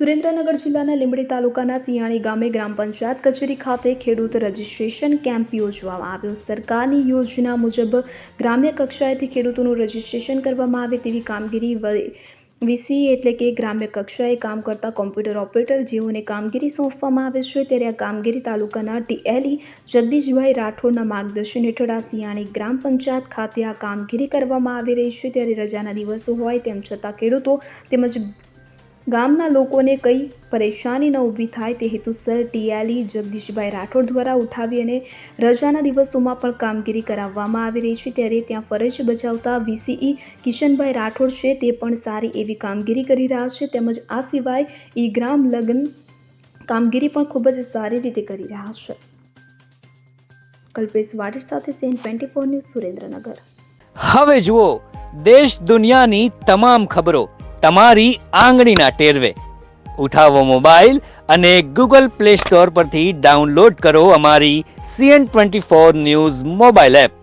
સુરેન્દ્રનગર જિલ્લાના લીંબડી તાલુકાના સિયાણી ગામે ગ્રામ પંચાયત કચેરી ખાતે ખેડૂત રજિસ્ટ્રેશન કેમ્પ યોજવામાં આવ્યો। સરકારની યોજના મુજબ ગ્રામ્ય કક્ષાએથી ખેડૂતોનું રજિસ્ટ્રેશન કરવામાં આવે તેવી કામગીરી વીસી એટલે કે ગ્રામ્ય કક્ષાએ કામ કરતા કોમ્પ્યુટર ઓપરેટર જેઓને કામગીરી સોંપવામાં આવે છે। ત્યારે આ કામગીરી તાલુકાના ટીએલઈ જગદીશભાઈ રાઠોડના માર્ગદર્શન હેઠળ આ સિયાણી ગ્રામ પંચાયત ખાતે આ કામગીરી કરવામાં આવી રહી છે। ત્યારે રજાના દિવસો હોય તેમ છતાં ખેડૂતો તેમજ ગામના લોકોને કઈ પરેશાની ન ઊભી થાય તે હેતુસર ટીએલઈ જગદીશભાઈ રાઠોડ દ્વારા ઉઠાવી અને રજાના દિવસોમાં પણ કામગીરી કરાવવામાં આવી રહી છે। ત્યારે ત્યાં ફરજ બજાવતા વીસીઈ કિશનભાઈ રાઠોડ છે તે પણ સારી એવી કામગીરી કરી રહ્યા છે। તેમજ આ સિવાય ઈ ગ્રામ લગ્ન કામગીરી પણ ખૂબ જ સારી રીતે કરી રહ્યા છે। કલ્પેશ વાડેર સાથે CN24 ન્યૂઝ સુરેન્દ્રનગર। હવે જુઓ દેશ દુનિયાની તમામ ખબરો તમારી આંગળીના ટેરવે। ઉઠાવો મોબાઈલ અને ગૂગલ પ્લે સ્ટોર પરથી ડાઉનલોડ કરો અમારી CN24 ન્યૂઝ મોબાઈલ એપ।